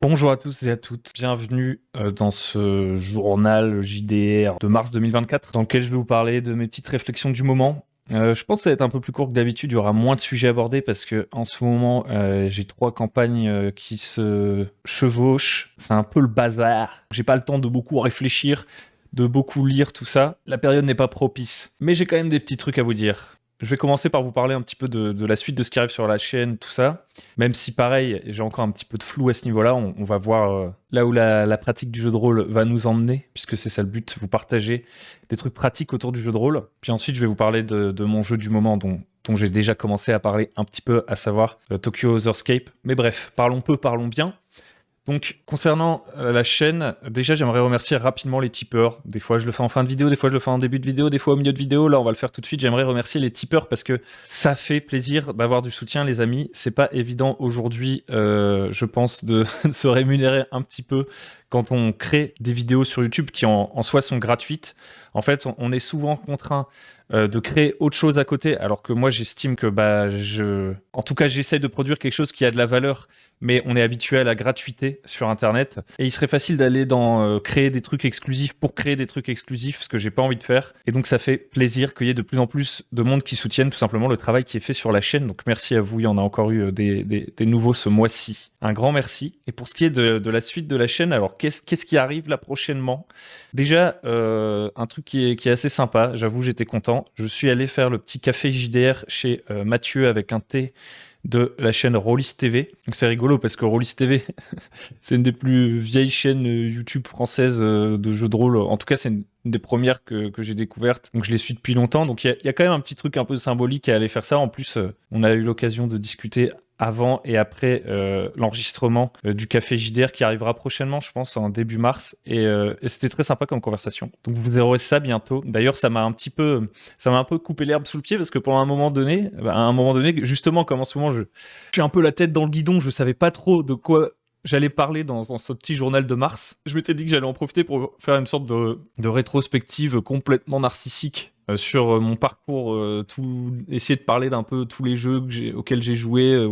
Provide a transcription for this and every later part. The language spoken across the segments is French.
Bonjour à tous et à toutes, bienvenue dans ce journal JDR de mars 2024 dans lequel je vais vous parler de mes petites réflexions du moment. Je pense que ça va être un peu plus court que d'habitude, il y aura moins de sujets abordés parce que en ce moment j'ai 3 campagnes qui se chevauchent, c'est un peu le bazar. J'ai pas le temps de beaucoup réfléchir, de beaucoup lire tout ça. La période n'est pas propice, mais j'ai quand même des petits trucs à vous dire. Je vais commencer par vous parler un petit peu de la suite de ce qui arrive sur la chaîne, tout ça. Même si pareil, j'ai encore un petit peu de flou à ce niveau-là, on va voir là où la pratique du jeu de rôle va nous emmener, puisque c'est ça le but, vous partager des trucs pratiques autour du jeu de rôle. Puis ensuite, je vais vous parler de mon jeu du moment dont j'ai déjà commencé à parler un petit peu, à savoir Tokyo Otherscape. Mais bref, parlons peu, parlons bien. Donc, concernant la chaîne, déjà, j'aimerais remercier rapidement les tipeurs. Des fois, je le fais en fin de vidéo, des fois, je le fais en début de vidéo, des fois au milieu de vidéo. Là, on va le faire tout de suite. J'aimerais remercier les tipeurs parce que ça fait plaisir d'avoir du soutien, les amis. C'est pas évident aujourd'hui, je pense, de se rémunérer un petit peu quand on crée des vidéos sur YouTube qui en soi sont gratuites. En fait, on est souvent contraint de créer autre chose à côté, alors que moi j'estime que en tout cas j'essaie de produire quelque chose qui a de la valeur, mais on est habitué à la gratuité sur Internet, et il serait facile d'aller dans créer des trucs exclusifs pour créer des trucs exclusifs, ce que j'ai pas envie de faire, et donc ça fait plaisir qu'il y ait de plus en plus de monde qui soutienne tout simplement le travail qui est fait sur la chaîne, donc merci à vous, il y en a encore eu des nouveaux ce mois-ci. Un grand merci. Et pour ce qui est de la suite de la chaîne, alors qu'est-ce qui arrive là prochainement? Déjà, un truc qui est assez sympa, j'avoue, j'étais content. Je suis allé faire le petit café JDR chez Mathieu avec un thé de la chaîne Rollis TV. Donc c'est rigolo parce que Rollis TV, c'est une des plus vieilles chaînes YouTube françaises de jeux de rôle. En tout cas, c'est une des premières que j'ai découvertes. Donc je les suis depuis longtemps. Donc il y a quand même un petit truc un peu symbolique à aller faire ça. En plus, on a eu l'occasion de discuter avant et après l'enregistrement du Café JDR qui arrivera prochainement, je pense, en début mars. Et c'était très sympa comme conversation. Donc vous aurez ça bientôt. D'ailleurs, ça m'a un peu coupé l'herbe sous le pied parce que pendant à un moment donné, justement, comme en ce moment, je suis un peu la tête dans le guidon, je savais pas trop de quoi j'allais parler dans ce petit journal de mars. Je m'étais dit que j'allais en profiter pour faire une sorte de rétrospective complètement narcissique sur mon parcours, essayer de parler d'un peu tous les jeux auxquels j'ai joué,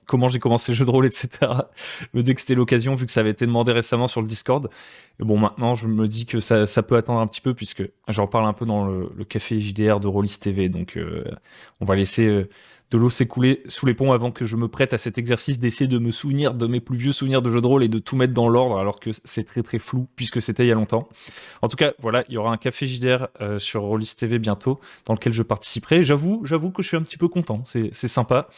comment j'ai commencé le jeu de rôle, etc. Je me dis que c'était l'occasion vu que ça avait été demandé récemment sur le Discord. Et bon, maintenant, je me dis que ça peut attendre un petit peu puisque j'en parle un peu dans le café JDR de Rollis TV. Donc, on va laisser de l'eau s'écouler sous les ponts avant que je me prête à cet exercice d'essayer de me souvenir de mes plus vieux souvenirs de jeux de rôle et de tout mettre dans l'ordre alors que c'est très très flou puisque c'était il y a longtemps. En tout cas, voilà, il y aura un café JDR sur Rollis TV bientôt dans lequel je participerai. J'avoue que je suis un petit peu content, c'est sympa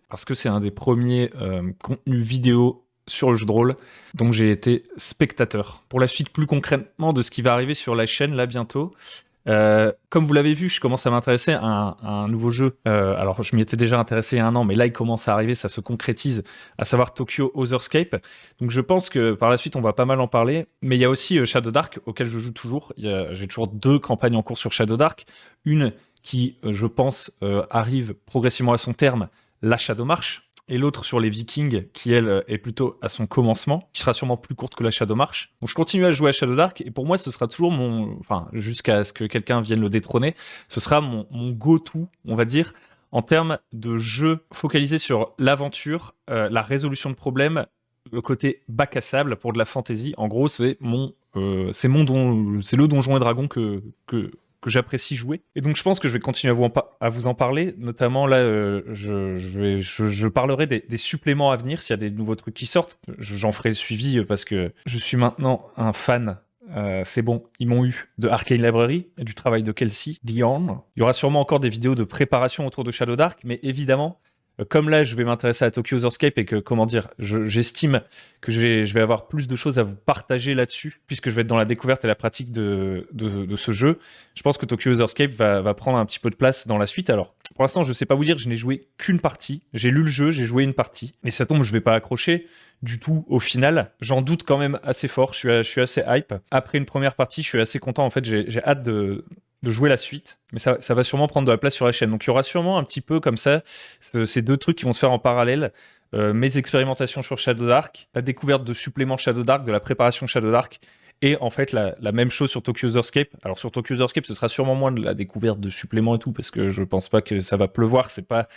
parce que c'est un des premiers contenus vidéo sur le jeu de rôle, donc j'ai été spectateur. Pour la suite, plus concrètement, de ce qui va arriver sur la chaîne là bientôt, comme vous l'avez vu, je commence à m'intéresser à un nouveau jeu. Alors, je m'y étais déjà intéressé il y a un an, mais là, il commence à arriver, ça se concrétise, à savoir Tokyo Otherscape. Donc, je pense que par la suite, on va pas mal en parler. Mais il y a aussi Shadow Dark, auquel je joue toujours. J'ai toujours 2 campagnes en cours sur Shadow Dark. Une qui, je pense, arrive progressivement à son terme, la Shadow March, et l'autre sur les Vikings, qui elle est plutôt à son commencement, qui sera sûrement plus courte que la Shadow March. Donc je continue à jouer à Shadow Dark, et pour moi ce sera toujours enfin jusqu'à ce que quelqu'un vienne le détrôner, ce sera mon go-to, on va dire, en termes de jeu focalisé sur l'aventure, la résolution de problèmes, le côté bac à sable pour de la fantasy. En gros, c'est c'est le donjon et dragon que j'apprécie jouer. Et donc je pense que je vais continuer à vous en parler. Notamment là, je parlerai des suppléments à venir s'il y a des nouveaux trucs qui sortent. J'en ferai le suivi parce que je suis maintenant un fan. C'est bon, ils m'ont eu de Arcane Library et du travail de Kelsey Dion. Il y aura sûrement encore des vidéos de préparation autour de Shadow Dark, mais évidemment, comme là, je vais m'intéresser à Tokyo Otherscape et que, comment dire, j'estime que je vais avoir plus de choses à vous partager là-dessus, puisque je vais être dans la découverte et la pratique de ce jeu. Je pense que Tokyo Otherscape va prendre un petit peu de place dans la suite. Alors, pour l'instant, je ne sais pas vous dire, je n'ai joué qu'une partie. J'ai lu le jeu, j'ai joué une partie. Et ça tombe, je ne vais pas accrocher du tout au final. J'en doute quand même assez fort, je suis assez hype. Après une première partie, je suis assez content. En fait, j'ai hâte de jouer la suite, mais ça va sûrement prendre de la place sur la chaîne. Donc il y aura sûrement un petit peu comme ça, ces 2 trucs qui vont se faire en parallèle. Mes expérimentations sur Shadow Dark, la découverte de suppléments Shadow Dark, de la préparation Shadow Dark, et en fait la même chose sur Tokyo Otherscape. Alors sur Tokyo Otherscape, ce sera sûrement moins de la découverte de suppléments et tout, parce que je pense pas que ça va pleuvoir, c'est pas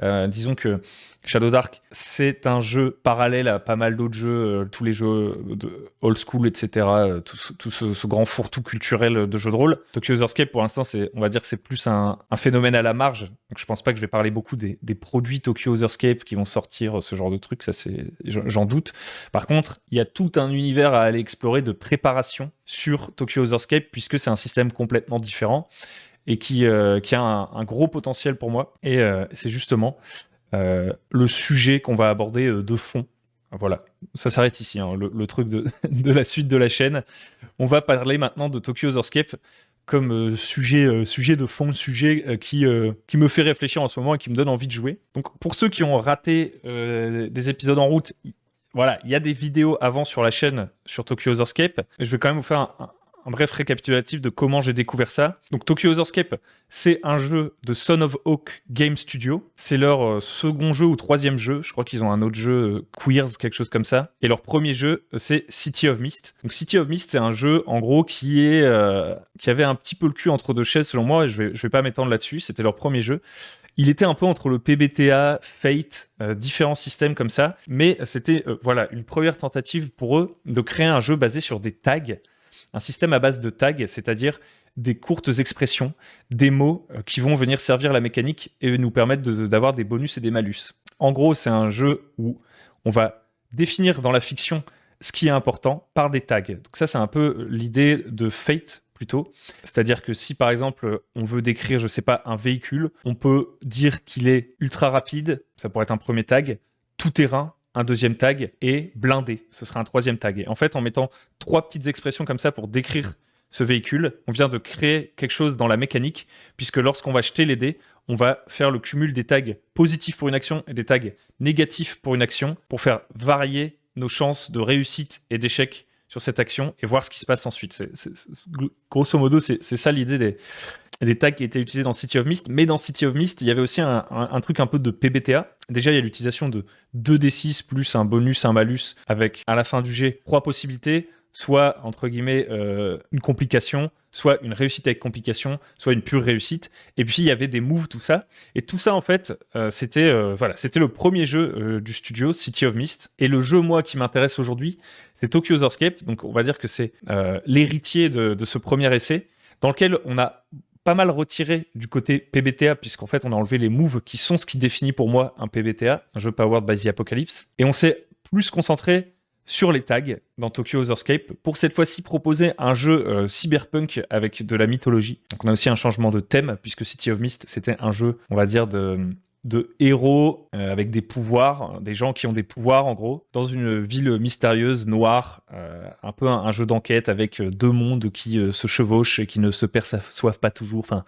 Disons que Shadow Dark, c'est un jeu parallèle à pas mal d'autres jeux, tous les jeux de old school, etc. Tout ce grand fourre-tout culturel de jeux de rôle. Tokyo Earthscape, pour l'instant, on va dire que c'est plus un phénomène à la marge. Donc je pense pas que je vais parler beaucoup des produits Tokyo Earthscape qui vont sortir, ce genre de trucs, ça j'en doute. Par contre, il y a tout un univers à aller explorer de préparation sur Tokyo Earthscape, puisque c'est un système complètement différent et qui a un gros potentiel pour moi. Et c'est justement le sujet qu'on va aborder de fond. Voilà, ça s'arrête ici, hein, le truc de la suite de la chaîne. On va parler maintenant de Tokyo Earthscape comme sujet de fond, sujet qui me fait réfléchir en ce moment et qui me donne envie de jouer. Donc pour ceux qui ont raté des épisodes en route, voilà, il y a des vidéos avant sur la chaîne sur Tokyo Earthscape. Je vais quand même vous faire un bref récapitulatif de comment j'ai découvert ça. Donc Tokyo Earthscape, c'est un jeu de Son of Hawk Game Studio. C'est leur second jeu ou troisième jeu. Je crois qu'ils ont un autre jeu, Queers, quelque chose comme ça. Et leur premier jeu, c'est City of Mist. Donc City of Mist, c'est un jeu, en gros, qui avait un petit peu le cul entre deux chaises, selon moi. Et je vais pas m'étendre là-dessus. C'était leur premier jeu. Il était un peu entre le PBTA, Fate, différents systèmes comme ça. Mais c'était une première tentative pour eux de créer un jeu basé sur des tags. Un système à base de tags, c'est-à-dire des courtes expressions, des mots qui vont venir servir la mécanique et nous permettre d'avoir des bonus et des malus. En gros, c'est un jeu où on va définir dans la fiction ce qui est important par des tags. Donc ça, c'est un peu l'idée de Fate plutôt. C'est-à-dire que si, par exemple, on veut décrire, je sais pas, un véhicule, on peut dire qu'il est ultra rapide, ça pourrait être un premier tag, tout terrain, un deuxième tag, et blindé, ce sera un troisième tag. Et en fait, en mettant 3 petites expressions comme ça pour décrire ce véhicule, on vient de créer quelque chose dans la mécanique, puisque lorsqu'on va jeter les dés, on va faire le cumul des tags positifs pour une action et des tags négatifs pour une action, pour faire varier nos chances de réussite et d'échec sur cette action, et voir ce qui se passe ensuite. Grosso modo, c'est ça l'idée des tags qui étaient utilisés dans City of Mist. Mais dans City of Mist, il y avait aussi un truc un peu de PBTA. Déjà, il y a l'utilisation de 2d6 plus un bonus, un malus, avec à la fin du jet 3 possibilités, soit entre guillemets une complication, soit une réussite avec complication, soit une pure réussite. Et puis il y avait des moves, tout ça. Et tout ça, en fait, c'était le premier jeu du studio, City of Mist. Et le jeu, moi, qui m'intéresse aujourd'hui, c'est Tokyo Earthscape. Donc on va dire que c'est l'héritier de ce premier essai, dans lequel on a pas mal retiré du côté PBTA, puisqu'en fait on a enlevé les moves qui sont ce qui définit pour moi un PBTA, un jeu powered by the Apocalypse, et on s'est plus concentré sur les tags dans Tokyo Earthscape pour cette fois-ci proposer un jeu cyberpunk avec de la mythologie. Donc on a aussi un changement de thème, puisque City of Mist c'était un jeu, on va dire, de héros avec des pouvoirs, des gens qui ont des pouvoirs en gros, dans une ville mystérieuse, noire, un peu un jeu d'enquête avec 2 mondes qui se chevauchent et qui ne se perçoivent pas toujours. Enfin,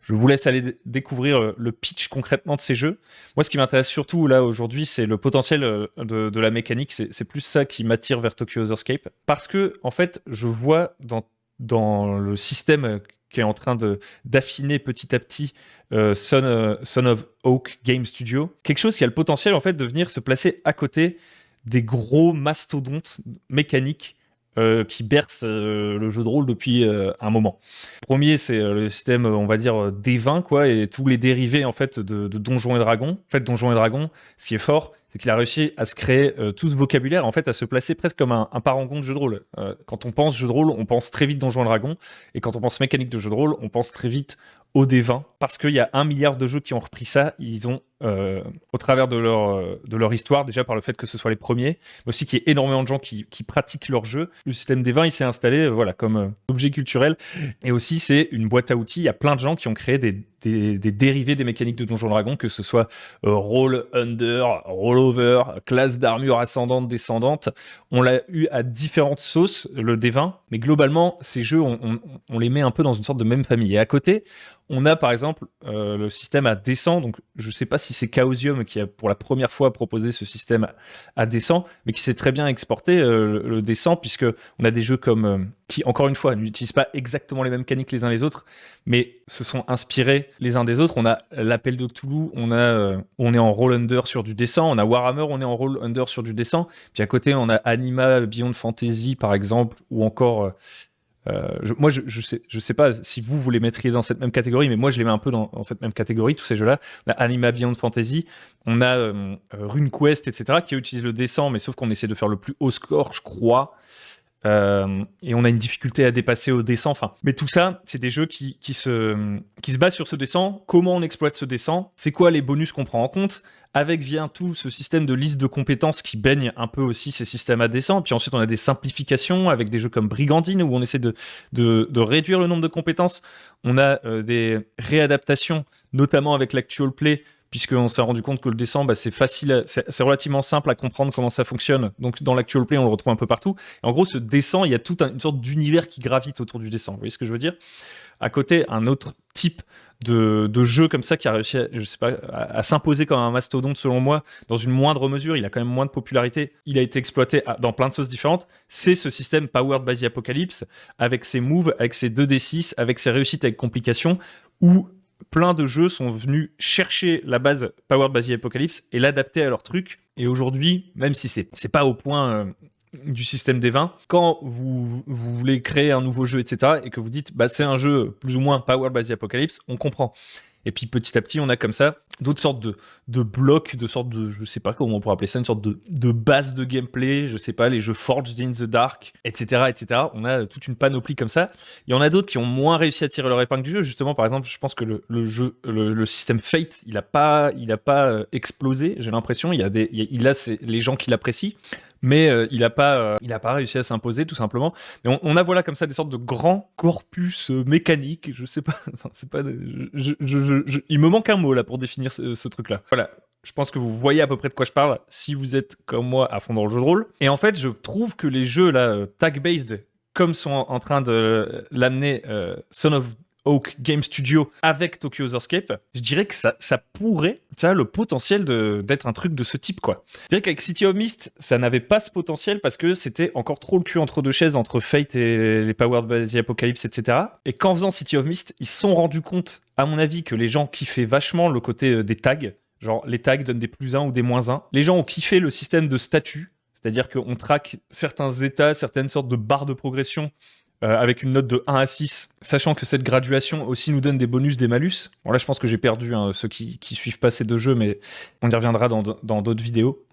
je vous laisse aller découvrir le pitch concrètement de ces jeux. Moi, ce qui m'intéresse surtout là aujourd'hui, c'est le potentiel de la mécanique. C'est plus ça qui m'attire vers Tokyo Earthscape, parce que en fait, je vois dans le système qui est en train d'affiner petit à petit Son of Hawk Game Studio, quelque chose qui a le potentiel en fait de venir se placer à côté des gros mastodontes mécaniques qui bercent le jeu de rôle depuis un moment. Premier, c'est le système, on va dire, D20, quoi, et tous les dérivés en fait de Donjons et Dragons. En fait, Donjons et Dragons, ce qui est fort, c'est qu'il a réussi à se créer tout ce vocabulaire, en fait, à se placer presque comme un parangon de jeu de rôle. Quand on pense jeu de rôle, on pense très vite Donjons et Dragons, et quand on pense mécanique de jeu de rôle, on pense très vite au D20, parce qu'il y a 1 milliard de jeux qui ont repris ça. Ils ont, au travers de leur histoire, déjà par le fait que ce soit les premiers, mais aussi qu'il y ait énormément de gens qui pratiquent leur jeu. Le système D20, il s'est installé comme objet culturel, et aussi c'est une boîte à outils. Il y a plein de gens qui ont créé des dérivés des mécaniques de Donjons et Dragons, que ce soit roll under, roll over, classe d'armure ascendante, descendante. On l'a eu à différentes sauces, le D20, mais globalement, ces jeux, on les met un peu dans une sorte de même famille. Et à côté, on a par exemple le système à descent. Donc je ne sais pas si c'est Chaosium qui a pour la première fois proposé ce système à descent, mais qui s'est très bien exporté le descent, puisque on a des jeux comme qui, encore une fois, n'utilisent pas exactement les mêmes mécaniques les uns les autres, mais se sont inspirés les uns des autres. On a l'Appel de Cthulhu, on est en roll under sur du descent, on a Warhammer, on est en roll under sur du descent, puis à côté on a Anima Beyond Fantasy par exemple, ou encore Je sais pas si vous les mettriez dans cette même catégorie, mais moi je les mets un peu dans cette même catégorie, tous ces jeux-là. On a Anima Beyond Fantasy, on a RuneQuest, etc., qui utilisent le descent, mais sauf qu'on essaie de faire le plus haut score, je crois. Et on a une difficulté à dépasser au descent. Enfin, mais tout ça, c'est des jeux qui se basent sur ce descent. Comment on exploite ce descent? C'est quoi les bonus qu'on prend en compte? Avec vient tout ce système de liste de compétences qui baigne un peu aussi ces systèmes à descent. Puis ensuite, on a des simplifications avec des jeux comme Brigandine où on essaie de réduire le nombre de compétences. On a des réadaptations, notamment avec l'Actual Play, puisqu'on s'est rendu compte que le descent, c'est facile, c'est relativement simple à comprendre comment ça fonctionne. Donc dans l'Actual Play, on le retrouve un peu partout. Et en gros, ce descent, il y a toute une sorte d'univers qui gravite autour du descent. Vous voyez ce que je veux dire? À côté, un autre type de jeu comme ça qui a réussi à s'imposer comme un mastodonte selon moi, dans une moindre mesure, il a quand même moins de popularité, il a été exploité dans plein de sauces différentes, c'est ce système Powered by the Apocalypse, avec ses moves, avec ses 2d6, avec ses réussites avec complications, où plein de jeux sont venus chercher la base Powered by the Apocalypse et l'adapter à leur truc. Et aujourd'hui, même si c'est pas au point du système des 20, quand vous voulez créer un nouveau jeu, etc., et que vous dites c'est un jeu plus ou moins Powered by the Apocalypse, on comprend. Et puis petit à petit, on a comme ça d'autres sortes de blocs, de sortes de, je sais pas comment on pourrait appeler ça, une sorte de base de gameplay, je sais pas, les jeux Forged in the Dark, etc., etc. On a toute une panoplie comme ça. Il y en a d'autres qui ont moins réussi à tirer leur épingle du jeu. Justement, par exemple, je pense que le système Fate, il a pas explosé. J'ai l'impression, il a les gens qui l'apprécient. Mais il a pas réussi à s'imposer tout simplement. Mais on a voilà comme ça des sortes de grands corpus mécaniques. Je sais pas, c'est pas. Il me manque un mot là pour définir ce truc-là. Voilà. Je pense que vous voyez à peu près de quoi je parle si vous êtes comme moi à fond dans le jeu de rôle. Et en fait, je trouve que les jeux là tag-based, comme sont en train de l'amener Son of Oak Game Studio avec Tokyo's Escape, je dirais que ça pourrait, ça a le potentiel d'être un truc de ce type, quoi. Je dirais qu'avec City of Mist, ça n'avait pas ce potentiel parce que c'était encore trop le cul entre deux chaises, entre Fate et les Powered by the Apocalypse, etc. Et qu'en faisant City of Mist, ils se sont rendus compte, à mon avis, que les gens kiffaient vachement le côté des tags. Genre, les tags donnent des +1 ou des -1. Les gens ont kiffé le système de statut, c'est-à-dire qu'on traque certains états, certaines sortes de barres de progression avec une note de 1 à 6, sachant que cette graduation aussi nous donne des bonus, des malus. Bon là je pense que j'ai perdu ceux qui suivent pas ces deux jeux, mais on y reviendra dans d'autres vidéos.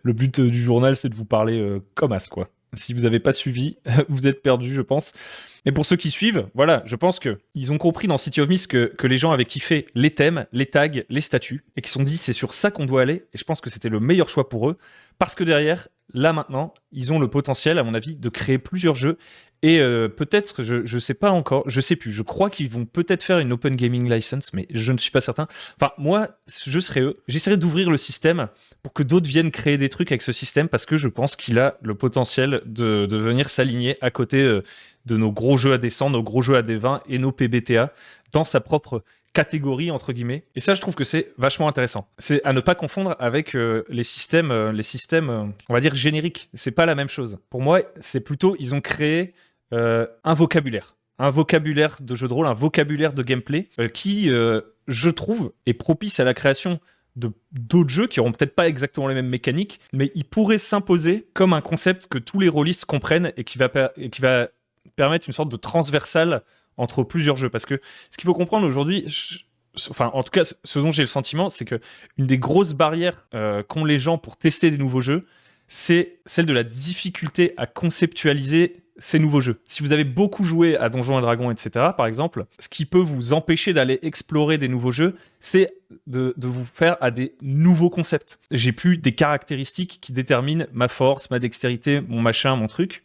Le but du journal c'est de vous parler comme as, quoi. Si vous n'avez pas suivi, vous êtes perdu, je pense. Mais pour ceux qui suivent, voilà, je pense qu'ils ont compris dans City of Mist que les gens avaient kiffé les thèmes, les tags, les statuts, et qu'ils se sont dit c'est sur ça qu'on doit aller, et je pense que c'était le meilleur choix pour eux, parce que derrière, là maintenant, ils ont le potentiel, à mon avis, de créer plusieurs jeux, et peut-être, je sais pas encore, je sais plus, je crois qu'ils vont peut-être faire une Open Gaming License, mais je ne suis pas certain. Enfin, moi, je serais eux, j'essaierai d'ouvrir le système pour que d'autres viennent créer des trucs avec ce système, parce que je pense qu'il a le potentiel de venir s'aligner à côté de nos gros jeux à D100, nos gros jeux à D20 et nos PBTA dans sa propre catégorie, entre guillemets. Et ça, je trouve que c'est vachement intéressant. C'est à ne pas confondre avec les systèmes, on va dire, génériques. C'est pas la même chose. Pour moi, c'est plutôt, ils ont créé un vocabulaire de jeu de rôle, un vocabulaire de gameplay qui, je trouve, est propice à la création d'autres jeux qui auront peut-être pas exactement les mêmes mécaniques, mais ils pourraient s'imposer comme un concept que tous les rôlistes comprennent et qui va permettre une sorte de transversale entre plusieurs jeux. Parce que ce qu'il faut comprendre aujourd'hui, enfin en tout cas ce dont j'ai le sentiment, c'est que une des grosses barrières qu'ont les gens pour tester des nouveaux jeux, c'est celle de la difficulté à conceptualiser ces nouveaux jeux. Si vous avez beaucoup joué à Donjons et Dragons, etc., par exemple, ce qui peut vous empêcher d'aller explorer des nouveaux jeux, c'est de vous faire à des nouveaux concepts. J'ai plus des caractéristiques qui déterminent ma force, ma dextérité, mon machin, mon truc.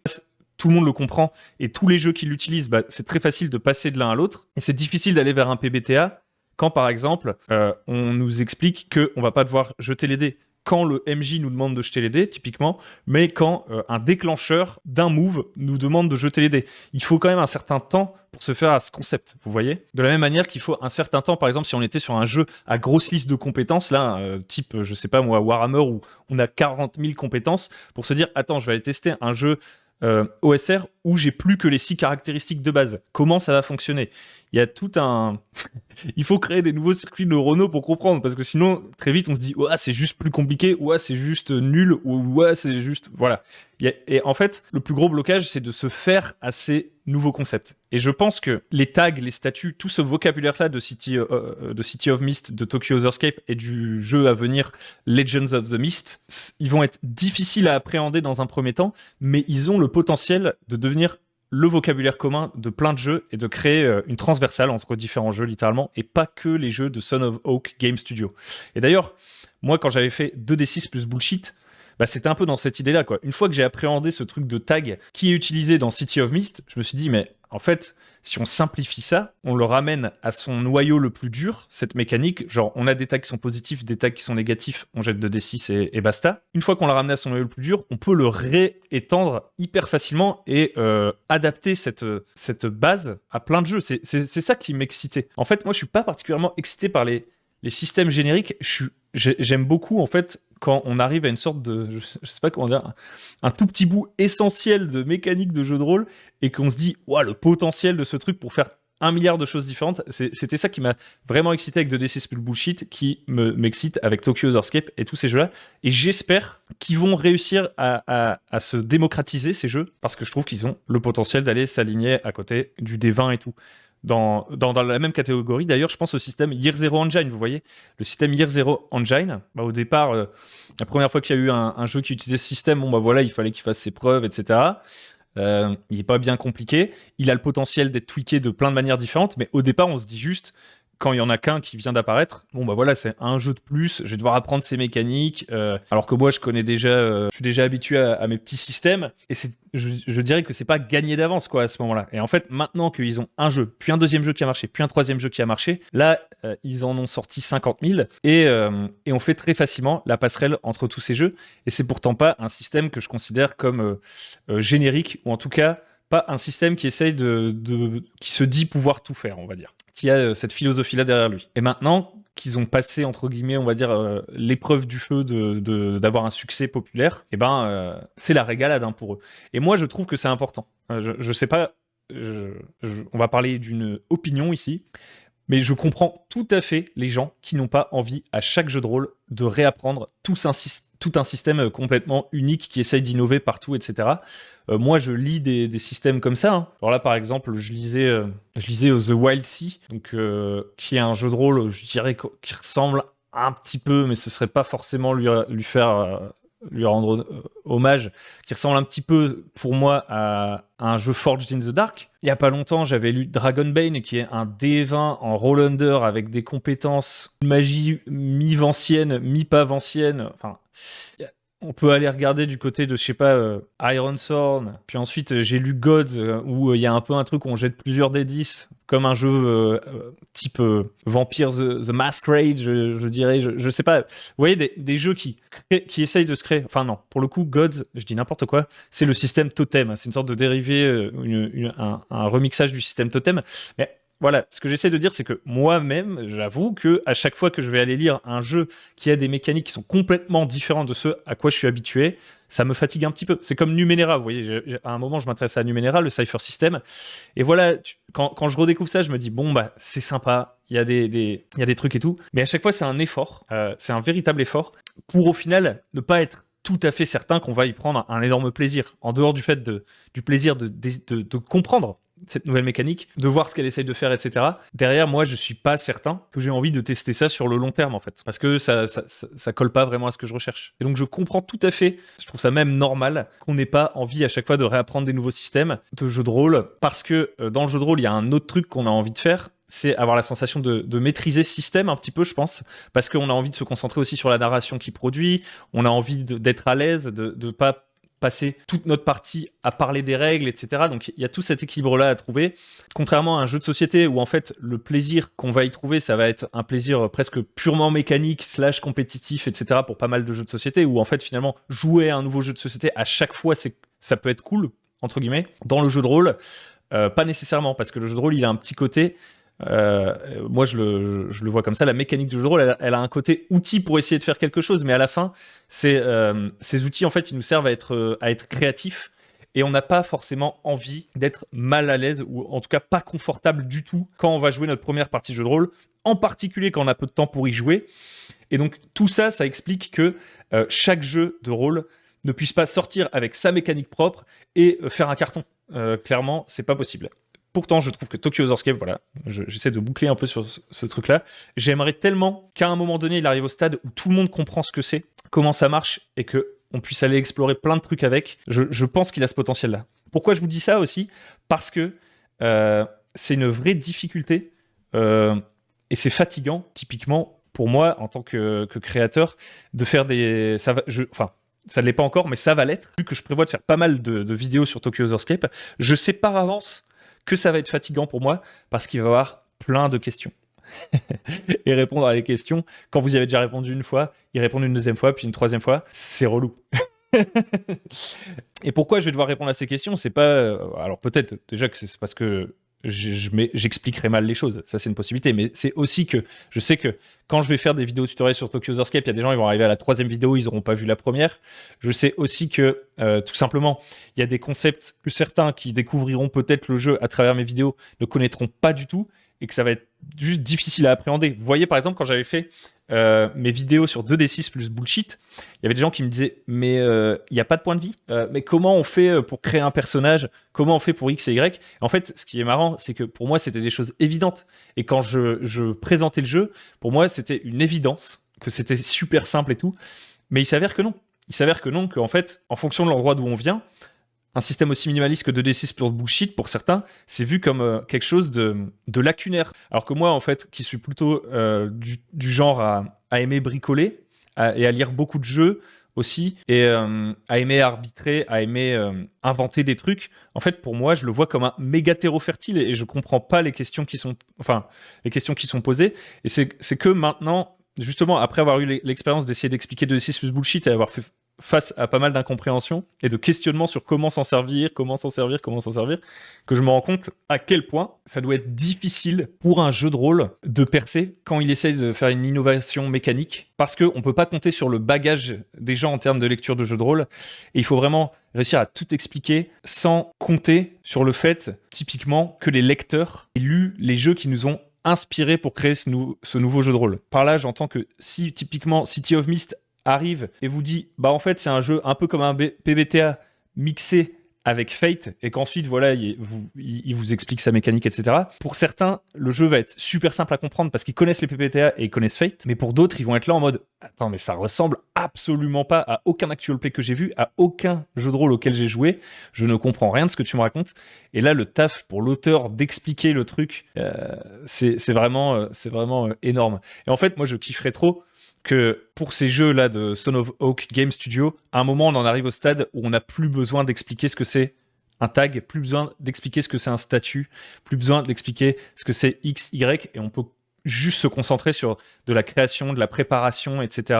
Tout le monde le comprend, et tous les jeux qui l'utilisent, c'est très facile de passer de l'un à l'autre, et c'est difficile d'aller vers un PBTA quand, par exemple, on nous explique qu'on va pas devoir jeter les dés quand le MJ nous demande de jeter les dés, typiquement, mais quand un déclencheur d'un move nous demande de jeter les dés. Il faut quand même un certain temps pour se faire à ce concept, vous voyez ? De la même manière qu'il faut un certain temps, par exemple, si on était sur un jeu à grosse liste de compétences, là, type, je sais pas moi, Warhammer, où on a 40 000 compétences, pour se dire, attends, je vais aller tester un jeu OSR où j'ai plus que les 6 caractéristiques de base. Comment ça va fonctionner? Il y a tout un... Il faut créer des nouveaux circuits neuronaux pour comprendre, parce que sinon, très vite, on se dit « Ouais, c'est juste plus compliqué, ouais, c'est juste nul, ou ouais, c'est juste... » Voilà. Et en fait, le plus gros blocage, c'est de se faire à ces nouveaux concepts. Et je pense que les tags, les statuts, tout ce vocabulaire-là de City of Mist, de Tokyo Otherscape et du jeu à venir Legends of the Mist, ils vont être difficiles à appréhender dans un premier temps, mais ils ont le potentiel de devenir le vocabulaire commun de plein de jeux et de créer une transversale entre différents jeux, littéralement, et pas que les jeux de Son of Oak Game Studio. Et d'ailleurs, moi, quand j'avais fait 2D6 plus bullshit, bah, c'était un peu dans cette idée-là, quoi. Une fois que j'ai appréhendé ce truc de tag qui est utilisé dans City of Mist, je me suis dit, mais en fait, si on simplifie ça, on le ramène à son noyau le plus dur, cette mécanique, genre on a des tags qui sont positifs, des tags qui sont négatifs, on jette 2d6 et basta. Une fois qu'on l'a ramené à son noyau le plus dur, on peut le réétendre hyper facilement et adapter cette base à plein de jeux. C'est ça qui m'excitait. En fait, moi, je suis pas particulièrement excité par les systèmes génériques. J'aime beaucoup, en fait, quand on arrive à une sorte de, je sais pas comment dire, un tout petit bout essentiel de mécanique de jeu de rôle et qu'on se dit, ouah, le potentiel de ce truc pour faire 1 milliard de choses différentes. C'était ça qui m'a vraiment excité avec 2D6 plus bullshit, qui m'excite avec Tokyo Otherscape et tous ces jeux-là. Et j'espère qu'ils vont réussir à se démocratiser, ces jeux, parce que je trouve qu'ils ont le potentiel d'aller s'aligner à côté du D20 et tout. Dans la même catégorie, d'ailleurs, je pense au système Year Zero Engine, vous voyez. Le système Year Zero Engine, bah, au départ, la première fois qu'il y a eu un jeu qui utilisait ce système, bon, bah, voilà, il fallait qu'il fasse ses preuves, etc. Il n'est pas bien compliqué. Il a le potentiel d'être tweaké de plein de manières différentes, mais au départ, on se dit juste, quand il y en a qu'un qui vient d'apparaître, bon bah voilà, c'est un jeu de plus, je vais devoir apprendre ses mécaniques, alors que moi je connais déjà, je suis déjà habitué à mes petits systèmes, et je dirais que c'est pas gagné d'avance quoi à ce moment-là. Et en fait, maintenant qu'ils ont un jeu, puis un deuxième jeu qui a marché, puis un troisième jeu qui a marché, là ils en ont sorti 50 000, et on fait très facilement la passerelle entre tous ces jeux, et c'est pourtant pas un système que je considère comme générique, ou en tout cas pas un système qui essaye qui se dit pouvoir tout faire, on va dire, qui a cette philosophie-là derrière lui. Et maintenant qu'ils ont passé, entre guillemets, on va dire, l'épreuve du feu d'avoir un succès populaire, et c'est la régalade hein, pour eux. Et moi, je trouve que c'est important. Je sais pas, on va parler d'une opinion ici, mais je comprends tout à fait les gens qui n'ont pas envie, à chaque jeu de rôle, de réapprendre tout un système complètement unique qui essaye d'innover partout, etc. Moi, je lis des systèmes comme ça. Hein. Alors là, par exemple, je lisais The Wild Sea, donc, qui est un jeu de rôle, je dirais, qui ressemble un petit peu, mais ce serait pas forcément lui rendre hommage, qui ressemble un petit peu, pour moi, à un jeu Forged in the Dark. Il y a pas longtemps, j'avais lu Dragonbane, qui est un D20 en roll-under avec des compétences magie mi-vancienne, mi-pas-vancienne. Enfin, on peut aller regarder du côté de, je sais pas, Ironthorn. Puis ensuite, j'ai lu Gods, où il y a un peu un truc où on jette plusieurs D10, comme un jeu type Vampire the Masquerade, je dirais. Je sais pas. Vous voyez, des jeux qui essayent de se créer. Enfin, non, pour le coup, Gods, je dis n'importe quoi, c'est le système Totem. C'est une sorte de dérivé, un remixage du système Totem. Mais voilà, ce que j'essaie de dire, c'est que moi-même, j'avoue que à chaque fois que je vais aller lire un jeu qui a des mécaniques qui sont complètement différentes de ceux à quoi je suis habitué, ça me fatigue un petit peu. C'est comme Numenera, vous voyez, à un moment, je m'intéressais à Numenera, le Cypher System, et voilà, quand je redécouvre ça, je me dis, bon, bah, c'est sympa, il y a des trucs et tout, mais à chaque fois, c'est un effort, c'est un véritable effort, pour au final, ne pas être tout à fait certain qu'on va y prendre un énorme plaisir, en dehors du fait du plaisir de comprendre cette nouvelle mécanique, de voir ce qu'elle essaye de faire, etc. Derrière, moi, je suis pas certain que j'ai envie de tester ça sur le long terme, en fait. Parce que ça colle pas vraiment à ce que je recherche. Et donc, je comprends tout à fait, je trouve ça même normal, qu'on n'ait pas envie à chaque fois de réapprendre des nouveaux systèmes de jeux de rôle, parce que dans le jeu de rôle, il y a un autre truc qu'on a envie de faire, c'est avoir la sensation de maîtriser ce système un petit peu, je pense, parce qu'on a envie de se concentrer aussi sur la narration qu'il produit, on a envie d'être à l'aise, de pas passer toute notre partie à parler des règles, etc. Donc il y a tout cet équilibre-là à trouver. Contrairement à un jeu de société où en fait le plaisir qu'on va y trouver, ça va être un plaisir presque purement mécanique / compétitif, etc. pour pas mal de jeux de société, où en fait finalement jouer à un nouveau jeu de société à chaque fois, ça peut être cool, entre guillemets. Dans le jeu de rôle, pas nécessairement, parce que le jeu de rôle, il a un petit côté... moi je le vois comme ça, la mécanique du jeu de rôle elle a un côté outil pour essayer de faire quelque chose, mais à la fin ces outils en fait ils nous servent à être créatifs, et on n'a pas forcément envie d'être mal à l'aise ou en tout cas pas confortable du tout quand on va jouer notre première partie de jeu de rôle, en particulier quand on a peu de temps pour y jouer. Et donc tout ça, ça explique que chaque jeu de rôle ne puisse pas sortir avec sa mécanique propre et faire un carton. Clairement, c'est pas possible. Pourtant, je trouve que Tokyo Horror Escape, voilà, j'essaie de boucler un peu sur ce truc-là. J'aimerais tellement qu'à un moment donné, il arrive au stade où tout le monde comprend ce que c'est, comment ça marche, et que on puisse aller explorer plein de trucs avec. Je pense qu'il a ce potentiel-là. Pourquoi je vous dis ça aussi ? Parce que c'est une vraie difficulté et c'est fatigant, typiquement, pour moi, en tant que créateur, de faire des... ça ne l'est pas encore, mais ça va l'être. Vu que je prévois de faire pas mal de vidéos sur Tokyo Horror Escape, je sais par avance que ça va être fatigant pour moi parce qu'il va y avoir plein de questions. Et répondre à les questions, quand vous y avez déjà répondu une fois, y répondre une deuxième fois, puis une troisième fois, c'est relou. Et pourquoi je vais devoir répondre à ces questions ? C'est pas... alors peut-être déjà que c'est parce que j'expliquerai mal les choses, ça c'est une possibilité, mais c'est aussi que je sais que quand je vais faire des vidéos tutoriels sur Tokyo Horror Escape, il y a des gens qui vont arriver à la troisième vidéo, ils n'auront pas vu la première. Je sais aussi que tout simplement, il y a des concepts que certains qui découvriront peut-être le jeu à travers mes vidéos ne connaîtront pas du tout et que ça va être juste difficile à appréhender. Vous voyez par exemple quand j'avais fait mes vidéos sur 2D6 plus bullshit, il y avait des gens qui me disaient mais il n'y a pas de point de vie, mais comment on fait pour créer un personnage, comment on fait pour X et Y. En fait, ce qui est marrant, c'est que pour moi c'était des choses évidentes, et quand je présentais le jeu, pour moi c'était une évidence, que c'était super simple et tout, mais il s'avère que non, qu'en fait, en fonction de l'endroit d'où on vient, un système aussi minimaliste que 2D6 plus bullshit, pour certains, c'est vu comme quelque chose de lacunaire. Alors que moi, en fait, qui suis plutôt du genre à aimer bricoler et à lire beaucoup de jeux aussi, et à aimer arbitrer, à aimer inventer des trucs, en fait, pour moi, je le vois comme un méga terreau fertile et je comprends pas les questions qui sont posées. Et c'est que maintenant, justement, après avoir eu l'expérience d'essayer d'expliquer 2D6 plus bullshit et avoir fait face à pas mal d'incompréhensions et de questionnements sur comment s'en servir, que je me rends compte à quel point ça doit être difficile pour un jeu de rôle de percer quand il essaye de faire une innovation mécanique, parce qu'on peut pas compter sur le bagage des gens en termes de lecture de jeu de rôle, et il faut vraiment réussir à tout expliquer sans compter sur le fait, typiquement, que les lecteurs aient lu les jeux qui nous ont inspirés pour créer ce nouveau jeu de rôle. Par là, j'entends que si, typiquement, City of Mist arrive et vous dit bah en fait c'est un jeu un peu comme un PBTA mixé avec Fate, et qu'ensuite voilà il vous explique sa mécanique, etc. Pour certains, le jeu va être super simple à comprendre parce qu'ils connaissent les PBTA et ils connaissent Fate, mais pour d'autres, ils vont être là en mode attends, mais ça ressemble absolument pas à aucun actual play que j'ai vu, à aucun jeu de rôle auquel j'ai joué, je ne comprends rien de ce que tu me racontes. Et là, le taf pour l'auteur d'expliquer le truc, c'est vraiment énorme. Et en fait, moi je kifferais trop que pour ces jeux-là de Stone of Oak Game Studio, à un moment, on en arrive au stade où on n'a plus besoin d'expliquer ce que c'est un tag, plus besoin d'expliquer ce que c'est un statut, plus besoin d'expliquer ce que c'est X, Y, et on peut juste se concentrer sur de la création, de la préparation, etc.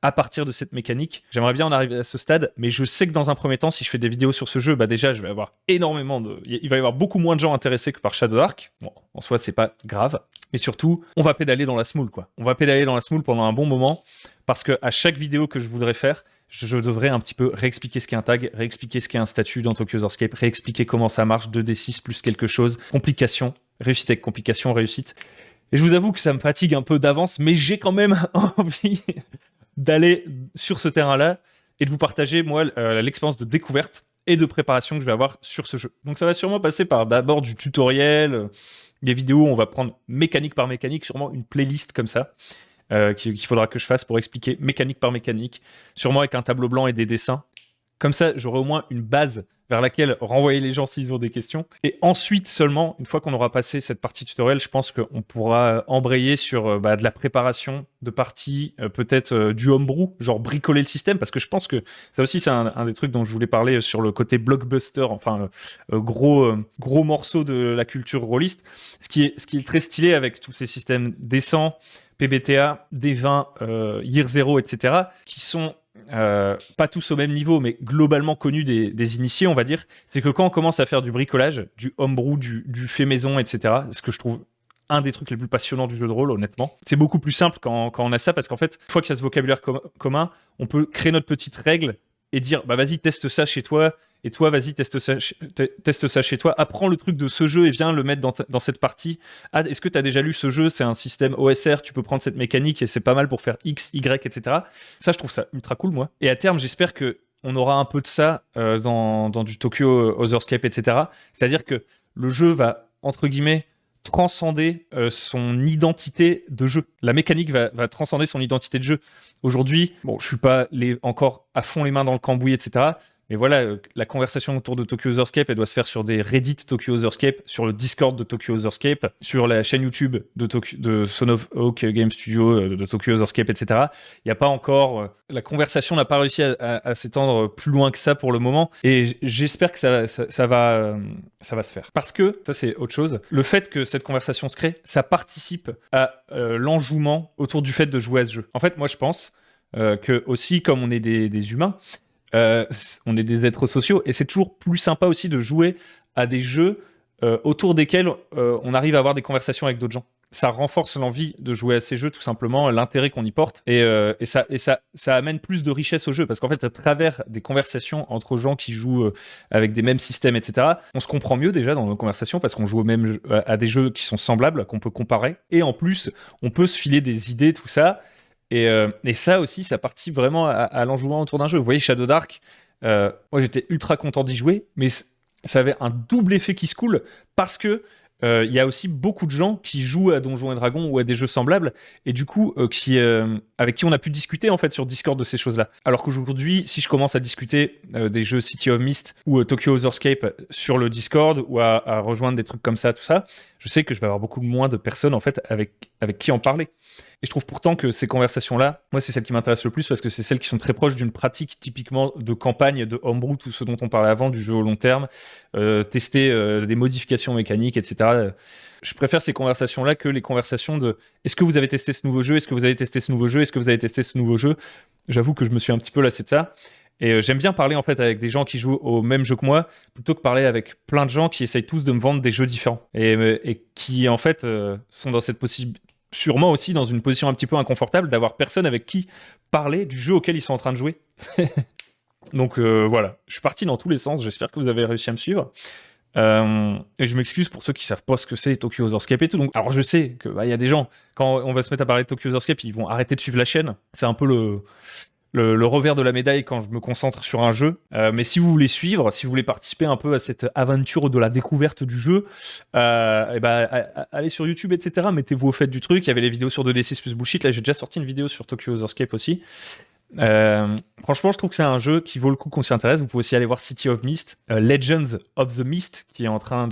à partir de cette mécanique. J'aimerais bien en arriver à ce stade, mais je sais que dans un premier temps, si je fais des vidéos sur ce jeu, bah déjà, je vais avoir il va y avoir beaucoup moins de gens intéressés que par Shadow Dark. Bon, en soi, c'est pas grave. Mais surtout, on va pédaler dans la semoule, quoi. On va pédaler dans la semoule pendant un bon moment, parce que à chaque vidéo que je voudrais faire, je devrais un petit peu réexpliquer ce qu'est un tag, réexpliquer ce qu'est un statut dans Tokyo Horror Escape, réexpliquer comment ça marche, 2D6 plus quelque chose, complication, réussite avec complication, réussite. Et je vous avoue que ça me fatigue un peu d'avance, mais j'ai quand même envie d'aller sur ce terrain-là et de vous partager, moi, l'expérience de découverte et de préparation que je vais avoir sur ce jeu. Donc ça va sûrement passer par d'abord du tutoriel, des vidéos où on va prendre mécanique par mécanique, sûrement une playlist comme ça, qu'il faudra que je fasse pour expliquer mécanique par mécanique, sûrement avec un tableau blanc et des dessins. Comme ça, j'aurai au moins une base vers laquelle renvoyer les gens s'ils ont des questions. Et ensuite seulement, une fois qu'on aura passé cette partie tutoriel, je pense qu'on pourra embrayer sur de la préparation de parties, peut-être du homebrew, genre bricoler le système, parce que je pense que ça aussi, c'est un des trucs dont je voulais parler sur le côté blockbuster, enfin gros morceau de la culture rôliste. Ce qui est très stylé avec tous ces systèmes décents, PBTA, D20, Year Zero, etc., qui sont pas tous au même niveau, mais globalement connus des initiés, on va dire, c'est que quand on commence à faire du bricolage, du homebrew, du fait maison, etc., ce que je trouve un des trucs les plus passionnants du jeu de rôle, honnêtement, c'est beaucoup plus simple quand on a ça, parce qu'en fait, une fois qu'il y a ce vocabulaire commun, on peut créer notre petite règle et dire bah vas-y teste ça chez toi, et toi vas-y teste ça chez toi, apprends le truc de ce jeu et viens le mettre dans cette partie. Ah, est-ce que tu as déjà lu ce jeu, c'est un système OSR, tu peux prendre cette mécanique et c'est pas mal pour faire X, Y, etc. Ça je trouve ça ultra cool moi, et à terme j'espère que on aura un peu de ça dans du Tokyo Otherscape, etc. C'est-à-dire que le jeu va, entre guillemets, transcender son identité de jeu. La mécanique va transcender son identité de jeu. Aujourd'hui, bon, je suis pas encore à fond les mains dans le cambouis, etc. Mais voilà, la conversation autour de Tokyo Otherscape, elle doit se faire sur des Reddit Tokyo Otherscape, sur le Discord de Tokyo Otherscape, sur la chaîne YouTube de Son of Hawk Game Studio, de Tokyo Otherscape, etc. Il n'y a pas encore... la conversation n'a pas réussi à s'étendre plus loin que ça pour le moment. Et j'espère que ça va se faire. Parce que, ça c'est autre chose, le fait que cette conversation se crée, ça participe à l'enjouement autour du fait de jouer à ce jeu. En fait, moi je pense que aussi, comme on est des humains, on est des êtres sociaux et c'est toujours plus sympa aussi de jouer à des jeux autour desquels on arrive à avoir des conversations avec d'autres gens. Ça renforce l'envie de jouer à ces jeux, tout simplement, l'intérêt qu'on y porte, et ça amène plus de richesse au jeu, parce qu'en fait, à travers des conversations entre gens qui jouent avec des mêmes systèmes, etc., on se comprend mieux déjà dans nos conversations, parce qu'on joue à des jeux qui sont semblables, qu'on peut comparer, et en plus, on peut se filer des idées, tout ça. Et ça aussi, ça participe vraiment à l'enjouement autour d'un jeu. Vous voyez, Shadow Dark, moi j'étais ultra content d'y jouer, mais ça avait un double effet qui se coule, parce que il y a aussi beaucoup de gens qui jouent à Donjons et Dragons ou à des jeux semblables, et du coup, avec qui on a pu discuter en fait sur Discord de ces choses-là. Alors qu'aujourd'hui, si je commence à discuter des jeux City of Mist ou Tokyo Otherscape sur le Discord, ou à rejoindre des trucs comme ça, tout ça, je sais que je vais avoir beaucoup moins de personnes en fait avec qui en parler. Et je trouve pourtant que ces conversations-là, moi, c'est celles qui m'intéressent le plus, parce que c'est celles qui sont très proches d'une pratique typiquement de campagne, de homebrew, tout ce dont on parlait avant, du jeu au long terme, tester des modifications mécaniques, etc. Je préfère ces conversations-là que les conversations de « Est-ce que vous avez testé ce nouveau jeu ? Est-ce que vous avez testé ce nouveau jeu ? Est-ce que vous avez testé ce nouveau jeu ?» J'avoue que je me suis un petit peu lassé de ça. Et j'aime bien parler en fait avec des gens qui jouent au même jeu que moi, plutôt que parler avec plein de gens qui essayent tous de me vendre des jeux différents. Et qui en fait sont dans cette possibilité, sûrement aussi dans une position un petit peu inconfortable, d'avoir personne avec qui parler du jeu auquel ils sont en train de jouer. Donc voilà, je suis parti dans tous les sens, j'espère que vous avez réussi à me suivre. Et je m'excuse pour ceux qui savent pas ce que c'est Tokyo Otherscape et tout. Donc, alors je sais que y a des gens, quand on va se mettre à parler de Tokyo Otherscape, ils vont arrêter de suivre la chaîne. C'est un peu le revers de la médaille quand je me concentre sur un jeu. Mais si vous voulez suivre, si vous voulez participer un peu à cette aventure de la découverte du jeu, allez sur YouTube, etc. Mettez-vous au fait du truc. Il y avait les vidéos sur 2D6 plus Bullshit. Là, j'ai déjà sorti une vidéo sur Tokyo Otherscape aussi. Franchement, je trouve que c'est un jeu qui vaut le coup qu'on s'y intéresse. Vous pouvez aussi aller voir City of Mist, Legends of the Mist, qui est en train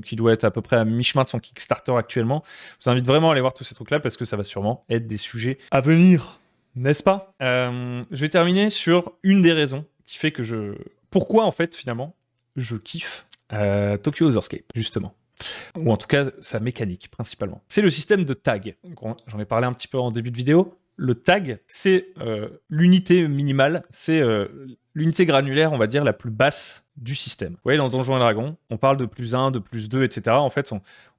qui doit être à peu près à mi-chemin de son Kickstarter actuellement. Je vous invite vraiment à aller voir tous ces trucs-là, parce que ça va sûrement être des sujets à venir. N'est-ce pas ? Je vais terminer sur une des raisons qui fait que pourquoi, en fait, finalement, je kiffe Tokyo Otherscape, justement. Ou en tout cas, sa mécanique, principalement. C'est le système de tag. J'en ai parlé un petit peu en début de vidéo. Le tag, c'est l'unité minimale, c'est l'unité granulaire, on va dire, la plus basse du système. Vous voyez, dans Donjons et Dragons, on parle de plus 1, de plus 2, etc. En fait,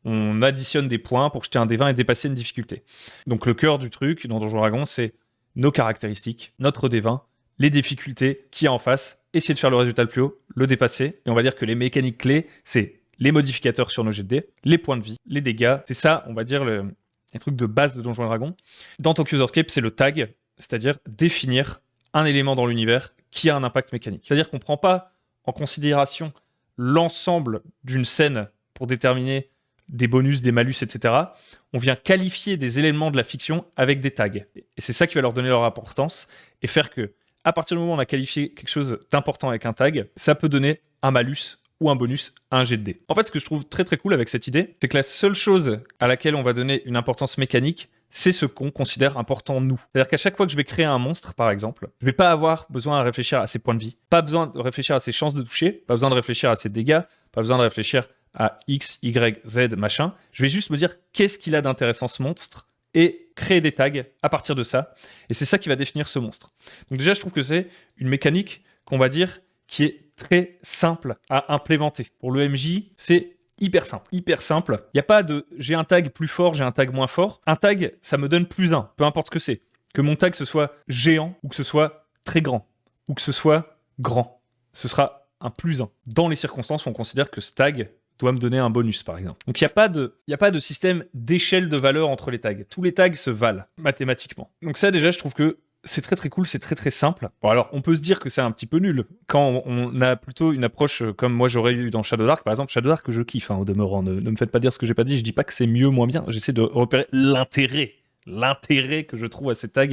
on additionne des points pour jeter un D20 et dépasser une difficulté. Donc le cœur du truc, dans Donjons et Dragons, c'est nos caractéristiques, notre D20, les difficultés qu'il y a en face, essayer de faire le résultat le plus haut, le dépasser. Et on va dire que les mécaniques clés, c'est les modificateurs sur nos jets de dés, les points de vie, les dégâts. C'est ça, on va dire, les trucs de base de Donjons et Dragons. Dans Tokyo Otherscape, c'est le tag, c'est-à-dire définir un élément dans l'univers qui a un impact mécanique. C'est-à-dire qu'on ne prend pas en considération l'ensemble d'une scène pour déterminer des bonus, des malus, etc. On vient qualifier des éléments de la fiction avec des tags. Et c'est ça qui va leur donner leur importance et faire que, à partir du moment où on a qualifié quelque chose d'important avec un tag, ça peut donner un malus ou un bonus à un jet de dés. En fait, ce que je trouve très très cool avec cette idée, c'est que la seule chose à laquelle on va donner une importance mécanique, c'est ce qu'on considère important nous. C'est-à-dire qu'à chaque fois que je vais créer un monstre, par exemple, je vais pas avoir besoin de réfléchir à ses points de vie, pas besoin de réfléchir à ses chances de toucher, pas besoin de réfléchir à ses dégâts, pas besoin de réfléchir à X, Y, Z, machin. Je vais juste me dire qu'est-ce qu'il a d'intéressant ce monstre et créer des tags à partir de ça. Et c'est ça qui va définir ce monstre. Donc déjà, je trouve que c'est une mécanique qu'on va dire qui est très simple à implémenter. Pour le MJ, c'est hyper simple. Hyper simple. Il n'y a pas de j'ai un tag plus fort, j'ai un tag moins fort. Un tag, ça me donne plus 1, peu importe ce que c'est. Que mon tag, ce soit géant ou que ce soit très grand. ou que ce soit grand. Ce sera un plus 1 dans les circonstances où on considère que ce tag doit me donner un bonus, par exemple. Donc, il n'y a pas de système d'échelle de valeur entre les tags. Tous les tags se valent mathématiquement. Donc ça, déjà, je trouve que c'est très très cool, c'est très très simple. Bon, alors, on peut se dire que c'est un petit peu nul quand on a plutôt une approche comme moi j'aurais eu dans Shadow Dark. Par exemple, Shadow Dark que je kiffe, au demeurant. Ne me faites pas dire ce que j'ai pas dit. Je dis pas que c'est mieux, moins bien. J'essaie de repérer l'intérêt que je trouve à ces tags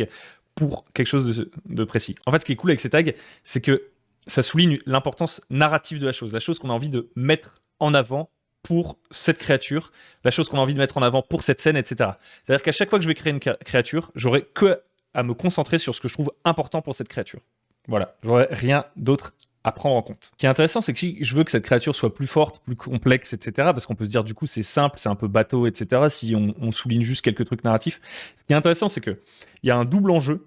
pour quelque chose de précis. En fait, ce qui est cool avec ces tags, c'est que ça souligne l'importance narrative de la chose qu'on a envie de mettre en avant pour cette créature, la chose qu'on a envie de mettre en avant pour cette scène, etc. C'est-à-dire qu'à chaque fois que je vais créer une créature, j'aurai que à me concentrer sur ce que je trouve important pour cette créature. Voilà, j'aurai rien d'autre à prendre en compte. Ce qui est intéressant, c'est que si je veux que cette créature soit plus forte, plus complexe, etc., parce qu'on peut se dire, du coup, c'est simple, c'est un peu bateau, etc., si on souligne juste quelques trucs narratifs. Ce qui est intéressant, c'est qu'il y a un double enjeu,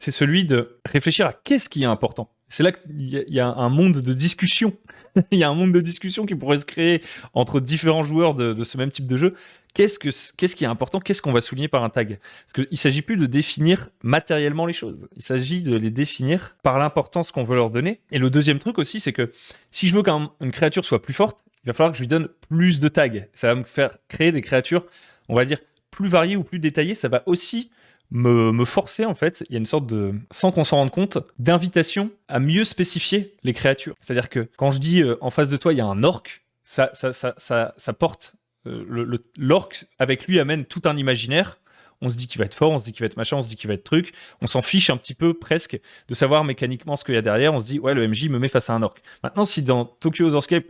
c'est celui de réfléchir à qu'est-ce qui est important. C'est là qu'il y a un monde de discussion. Il y a un monde de discussion qui pourrait se créer entre différents joueurs de ce même type de jeu. Qu'est-ce qui est important? Qu'est-ce qu'on va souligner par un tag? Parce qu'il ne s'agit plus de définir matériellement les choses. Il s'agit de les définir par l'importance qu'on veut leur donner. Et le deuxième truc aussi, c'est que si je veux qu'une créature soit plus forte, il va falloir que je lui donne plus de tags. Ça va me faire créer des créatures, on va dire, plus variées ou plus détaillées. Ça va aussi me forcer, en fait, il y a une sorte de, sans qu'on s'en rende compte, d'invitation à mieux spécifier les créatures. C'est-à-dire que quand je dis en face de toi, il y a un orc, ça porte, l'orc avec lui amène tout un imaginaire. On se dit qu'il va être fort, on se dit qu'il va être machin, on se dit qu'il va être truc. On s'en fiche un petit peu presque de savoir mécaniquement ce qu'il y a derrière. On se dit, ouais, le MJ me met face à un orc. Maintenant, si dans Tokyo Horscape,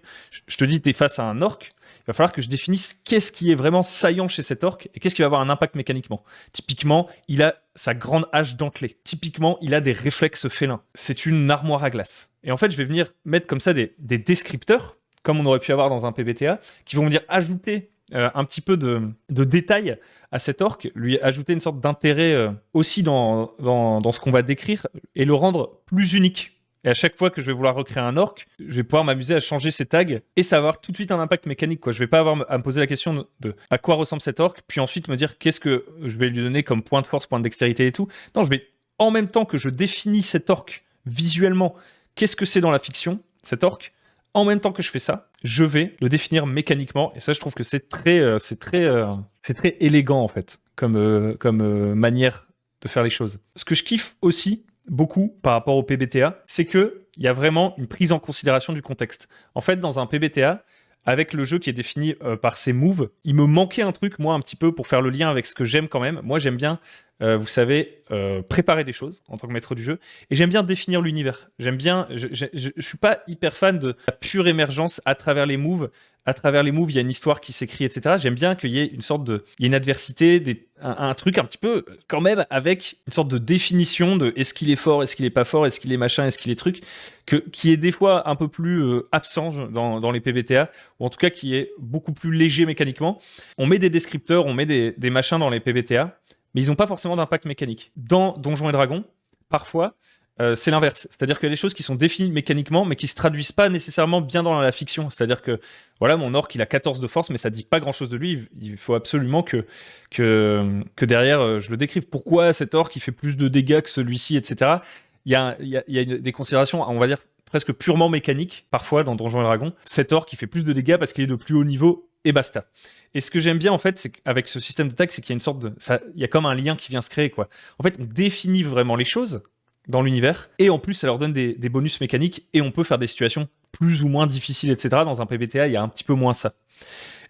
je te dis, t'es face à un orc, il va falloir que je définisse qu'est-ce qui est vraiment saillant chez cet orc et qu'est-ce qui va avoir un impact mécaniquement. Typiquement, il a sa grande hache dentelée. Typiquement, il a des réflexes félins. C'est une armoire à glace. Et en fait, je vais venir mettre comme ça des descripteurs, comme on aurait pu avoir dans un PBTA, qui vont venir ajouter un petit peu de détails à cet orc, lui ajouter une sorte d'intérêt aussi dans ce qu'on va décrire et le rendre plus unique. Et à chaque fois que je vais vouloir recréer un orc, je vais pouvoir m'amuser à changer ces tags et ça va avoir tout de suite un impact mécanique, quoi. Je vais pas avoir à me poser la question de à quoi ressemble cet orc, puis ensuite me dire qu'est-ce que je vais lui donner comme point de force, point de dextérité et tout. Non, je vais, en même temps que je définis cet orc visuellement, qu'est-ce que c'est dans la fiction, cet orc, en même temps que je fais ça, je vais le définir mécaniquement. Et ça, je trouve que c'est très élégant, en fait, comme manière de faire les choses. Ce que je kiffe aussi beaucoup par rapport au PBTA, c'est qu'il y a vraiment une prise en considération du contexte. En fait, dans un PBTA, avec le jeu qui est défini par ses moves, il me manquait un truc, moi, un petit peu, pour faire le lien avec ce que j'aime quand même. Moi, j'aime bien, vous savez, préparer des choses en tant que maître du jeu, et j'aime bien définir l'univers. J'aime bien, je suis pas hyper fan de la pure émergence à travers les moves. À travers les moves, il y a une histoire qui s'écrit, etc. J'aime bien qu'il y ait une sorte de... Il y a une adversité, un truc un petit peu, quand même, avec une sorte de définition de est-ce qu'il est fort, est-ce qu'il est pas fort, est-ce qu'il est machin, est-ce qu'il est truc, qui est des fois un peu plus absent dans les PBTA, ou en tout cas qui est beaucoup plus léger mécaniquement. On met des descripteurs, on met des machins dans les PBTA, mais ils n'ont pas forcément d'impact mécanique. Dans Donjons et Dragons, parfois, c'est l'inverse. C'est-à-dire qu'il y a des choses qui sont définies mécaniquement, mais qui ne se traduisent pas nécessairement bien dans la fiction. C'est-à-dire que, voilà, mon orc, il a 14 de force, mais ça ne dit pas grand-chose de lui. Il faut absolument que derrière, je le décrive. Pourquoi cet orc, il fait plus de dégâts que celui-ci, etc. Il y a des considérations, on va dire, presque purement mécaniques, parfois, dans Donjons et Dragons. Cet orc, il fait plus de dégâts parce qu'il est de plus haut niveau, et basta. Et ce que j'aime bien, en fait, c'est qu'avec ce système de tag, c'est qu'il y a une sorte de... il y a comme un lien qui vient se créer, quoi. En fait, on définit vraiment les choses dans l'univers, et en plus, ça leur donne des bonus mécaniques, et on peut faire des situations plus ou moins difficiles, etc. Dans un PBTA, il y a un petit peu moins ça.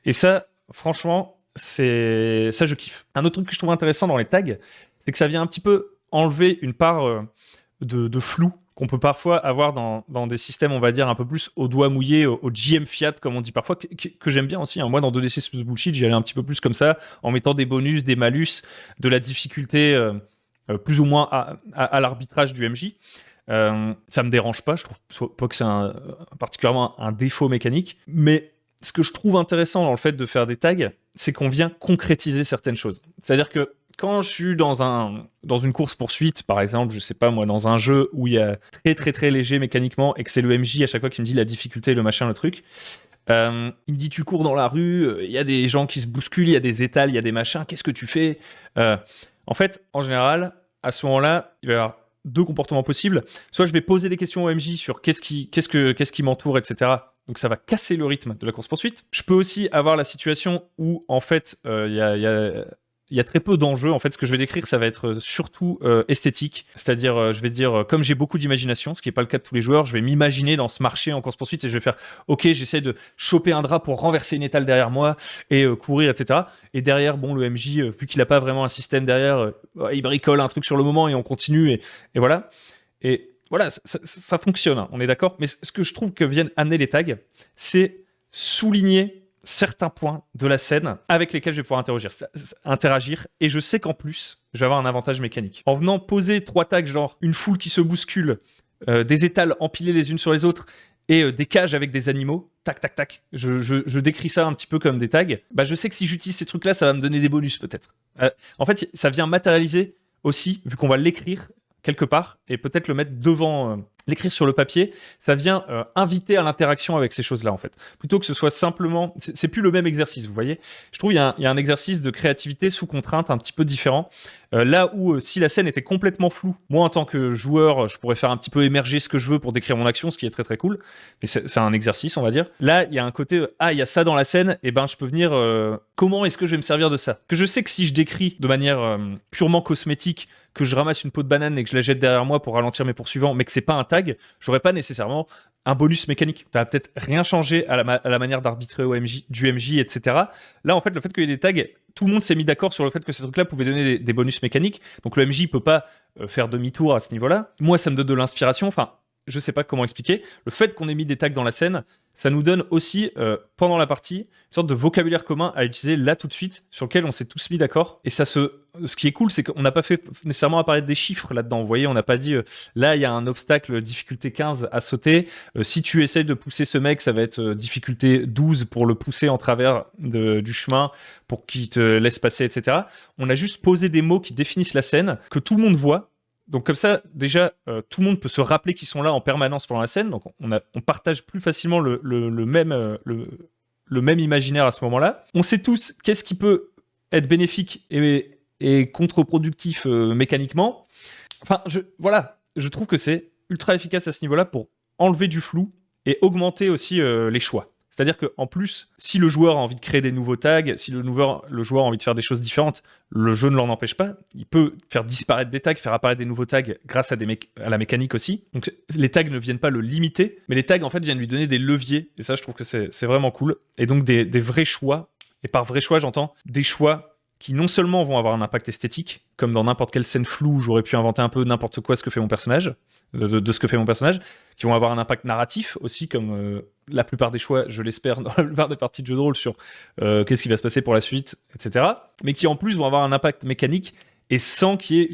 Et ça, franchement, ça, je kiffe. Un autre truc que je trouve intéressant dans les tags, c'est que ça vient un petit peu enlever une part de flou qu'on peut parfois avoir dans des systèmes, on va dire, un peu plus au doigt mouillé, au GM Fiat, comme on dit parfois, que j'aime bien aussi. Moi, dans 2DC plus Bullshit, j'y allais un petit peu plus comme ça, en mettant des bonus, des malus, de la difficulté plus ou moins à l'arbitrage du MJ. Ça me dérange pas, je trouve pas que c'est particulièrement un défaut mécanique, mais ce que je trouve intéressant dans le fait de faire des tags, c'est qu'on vient concrétiser certaines choses. C'est-à-dire que quand je suis dans une course-poursuite, par exemple, je sais pas moi, dans un jeu où il y a très très très léger mécaniquement et que c'est le MJ à chaque fois qui me dit la difficulté, le machin, le truc, il me dit tu cours dans la rue, il y a des gens qui se bousculent, il y a des étals, il y a des machins, qu'est-ce que tu fais En fait, en général, à ce moment-là, il va y avoir deux comportements possibles. Soit je vais poser des questions au MJ sur qu'est-ce qui m'entoure, etc. Donc ça va casser le rythme de la course-poursuite. Je peux aussi avoir la situation où, en fait, il y a très peu d'enjeux. En fait, ce que je vais décrire, ça va être surtout esthétique. C'est-à-dire, je vais dire, comme j'ai beaucoup d'imagination, ce qui n'est pas le cas de tous les joueurs, je vais m'imaginer dans ce marché en course-poursuite et je vais faire, ok, j'essaie de choper un drap pour renverser une étale derrière moi et courir, etc. Et derrière, bon, le MJ, vu qu'il n'a pas vraiment un système derrière, il bricole un truc sur le moment et on continue. Et voilà. Et voilà, ça fonctionne, hein, on est d'accord. Mais ce que je trouve que viennent amener les tags, c'est souligner certains points de la scène avec lesquels je vais pouvoir interagir. Et je sais qu'en plus, je vais avoir un avantage mécanique. En venant poser 3 tags, genre une foule qui se bouscule, des étals empilées les unes sur les autres, et des cages avec des animaux, tac, tac, tac. Je décris ça un petit peu comme des tags. Bah, je sais que si j'utilise ces trucs-là, ça va me donner des bonus, peut-être. En fait, ça vient matérialiser aussi, vu qu'on va l'écrire quelque part, et peut-être le mettre devant, l'écrire sur le papier, ça vient inviter à l'interaction avec ces choses-là, en fait. Plutôt que ce soit simplement... C'est plus le même exercice, vous voyez. Je trouve qu'il y a un exercice de créativité sous contrainte un petit peu différent. Là où, si la scène était complètement floue, moi, en tant que joueur, je pourrais faire un petit peu émerger ce que je veux pour décrire mon action, ce qui est très très cool. Mais c'est un exercice, on va dire. Là, il y a un côté, il y a ça dans la scène, et ben je peux venir... comment est-ce que je vais me servir de ça? Que je sais que si je décris de manière purement cosmétique, que je ramasse une peau de banane et que je la jette derrière moi pour ralentir mes poursuivants, mais que c'est pas un tag, j'aurais pas nécessairement un bonus mécanique. Ça va peut-être rien changer à la manière d'arbitrer du MJ, etc. Là, en fait, le fait qu'il y ait des tags, tout le monde s'est mis d'accord sur le fait que ces trucs-là pouvaient donner des bonus mécaniques. Donc le MJ peut pas faire demi-tour à ce niveau-là. Moi, ça me donne de l'inspiration. Enfin, je sais pas comment expliquer. Le fait qu'on ait mis des tags dans la scène, ça nous donne aussi, pendant la partie, une sorte de vocabulaire commun à utiliser là tout de suite, sur lequel on s'est tous mis d'accord. Et ce qui est cool, c'est qu'on n'a pas fait nécessairement apparaître des chiffres là-dedans. Vous voyez, on n'a pas dit, là, il y a un obstacle difficulté 15 à sauter. Si tu essayes de pousser ce mec, ça va être difficulté 12 pour le pousser en travers du chemin, pour qu'il te laisse passer, etc. On a juste posé des mots qui définissent la scène, que tout le monde voit. Donc comme ça, déjà, tout le monde peut se rappeler qu'ils sont là en permanence pendant la scène. Donc on partage plus facilement le même imaginaire à ce moment-là. On sait tous qu'est-ce qui peut être bénéfique et contre-productif mécaniquement. Enfin, je trouve que c'est ultra efficace à ce niveau-là pour enlever du flou et augmenter aussi les choix. C'est-à-dire qu'en plus, si le joueur a envie de créer des nouveaux tags, si le joueur a envie de faire des choses différentes, le jeu ne l'en empêche pas. Il peut faire disparaître des tags, faire apparaître des nouveaux tags grâce à la mécanique aussi. Donc les tags ne viennent pas le limiter, mais les tags en fait viennent lui donner des leviers. Et ça, je trouve que c'est vraiment cool. Et donc des vrais choix. Et par vrais choix, j'entends des choix qui non seulement vont avoir un impact esthétique, comme dans n'importe quelle scène floue, j'aurais pu inventer un peu n'importe quoi ce que fait mon personnage, de ce que fait mon personnage, qui vont avoir un impact narratif aussi, comme la plupart des choix, je l'espère, dans la plupart des parties de jeux de rôle sur qu'est-ce qui va se passer pour la suite, etc. Mais qui en plus vont avoir un impact mécanique et sans qu'il y ait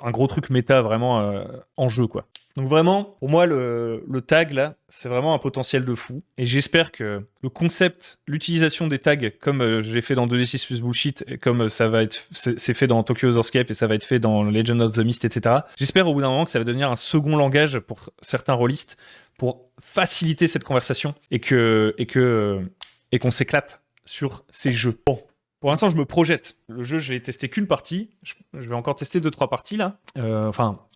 un gros truc méta vraiment en jeu, quoi. Donc vraiment, pour moi, le tag, là, c'est vraiment un potentiel de fou. Et j'espère que le concept, l'utilisation des tags, comme j'ai fait dans 2D6 plus Bullshit, et comme c'est fait dans Tokyo Escape et ça va être fait dans Legend of the Mist, etc. J'espère au bout d'un moment que ça va devenir un second langage pour certains rôlistes, pour faciliter cette conversation et qu'on s'éclate sur ces jeux. Bon. Pour l'instant, je me projette. Le jeu, j'ai testé qu'une partie. Je vais encore tester 2-3 parties, là.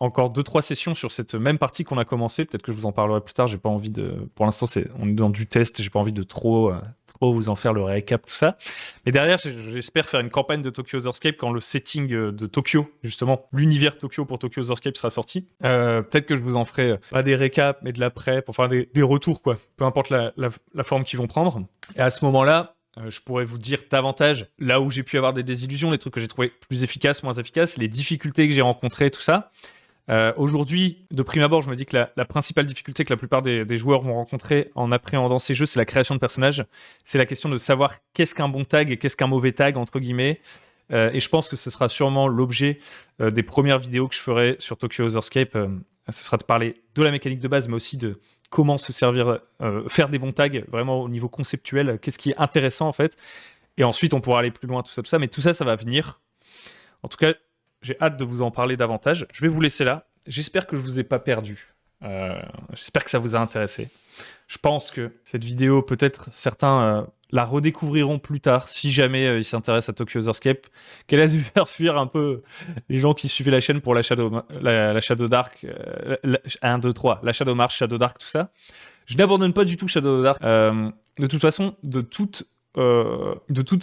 Encore 2-3 sessions sur cette même partie qu'on a commencé. Peut-être que je vous en parlerai plus tard. J'ai pas envie de... Pour l'instant, on est dans du test. J'ai pas envie de trop vous en faire le récap, tout ça. Mais derrière, j'espère faire une campagne de Tokyo Escape quand le setting de Tokyo, justement, l'univers Tokyo pour Tokyo Escape sera sorti. Peut-être que je vous en ferai pas des récaps, mais de la prep, enfin des retours, quoi. Peu importe la forme qu'ils vont prendre. Et à ce moment-là, je pourrais vous dire davantage là où j'ai pu avoir des désillusions, les trucs que j'ai trouvé plus efficaces, moins efficaces, les difficultés que j'ai rencontrées, tout ça. Aujourd'hui, de prime abord, je me dis que la principale difficulté que la plupart des joueurs vont rencontrer en appréhendant ces jeux, c'est la création de personnages. C'est la question de savoir qu'est-ce qu'un bon tag et qu'est-ce qu'un mauvais tag, entre guillemets. Et je pense que ce sera sûrement l'objet des premières vidéos que je ferai sur Tokyo Escape. Ce sera de parler de la mécanique de base, mais aussi de comment se servir, faire des bons tags, vraiment au niveau conceptuel, qu'est-ce qui est intéressant en fait. Et ensuite, on pourra aller plus loin, tout ça. Mais tout ça, ça va venir. En tout cas, j'ai hâte de vous en parler davantage. Je vais vous laisser là. J'espère que je vous ai pas perdu. J'espère que ça vous a intéressé. Je pense que cette vidéo, peut-être certains la redécouvriront plus tard, si jamais ils s'intéressent à Tokyo's Escape, qu'elle a dû faire fuir un peu les gens qui suivaient la chaîne pour la Shadow Dark, 1, 2, 3, la Shadow March, Shadow Dark, tout ça. Je n'abandonne pas du tout Shadow Dark. De toute façon, de toute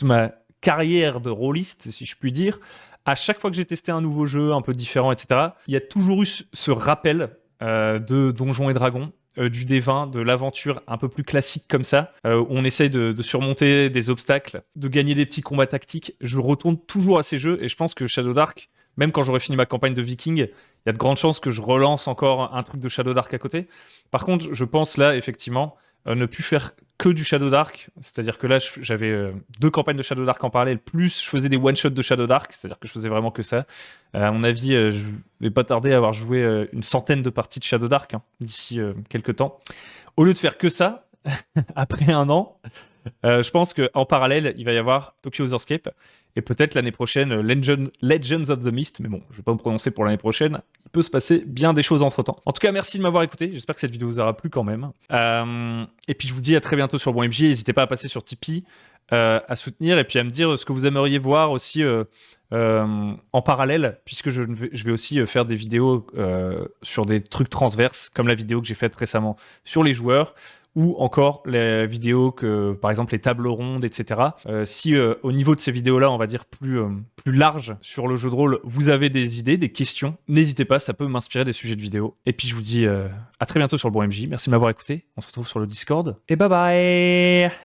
ma carrière de rôliste, si je puis dire, à chaque fois que j'ai testé un nouveau jeu un peu différent, etc., il y a toujours eu ce rappel de Donjons et Dragons, du D20, de l'aventure un peu plus classique comme ça, où on essaye de surmonter des obstacles, de gagner des petits combats tactiques. Je retourne toujours à ces jeux et je pense que Shadow Dark, même quand j'aurai fini ma campagne de Viking, il y a de grandes chances que je relance encore un truc de Shadow Dark à côté. Par contre, je pense là, effectivement, ne plus faire que du Shadow Dark, c'est-à-dire que là j'avais 2 campagnes de Shadow Dark en parallèle, plus je faisais des one-shots de Shadow Dark, c'est-à-dire que je faisais vraiment que ça. À mon avis, je vais pas tarder à avoir joué une centaine de parties de Shadow Dark d'ici quelques temps. Au lieu de faire que ça, après 1 an, je pense qu'en parallèle, il va y avoir Tokyo's Escape et peut-être l'année prochaine Legends of the Mist, mais bon, je vais pas me prononcer pour l'année prochaine. Il peut se passer bien des choses entre-temps. En tout cas, merci de m'avoir écouté. J'espère que cette vidéo vous aura plu quand même. Et puis je vous dis à très bientôt sur Bon MJ. N'hésitez pas à passer sur Tipeee, à soutenir et puis à me dire ce que vous aimeriez voir aussi en parallèle, puisque je vais aussi faire des vidéos sur des trucs transverses, comme la vidéo que j'ai faite récemment sur les joueurs, ou encore les vidéos que, par exemple, les tables rondes, etc. Si au niveau de ces vidéos-là, on va dire plus large sur le jeu de rôle, vous avez des idées, des questions, n'hésitez pas, ça peut m'inspirer des sujets de vidéo. Et puis je vous dis à très bientôt sur le Bon MJ. Merci de m'avoir écouté. On se retrouve sur le Discord. Et bye bye!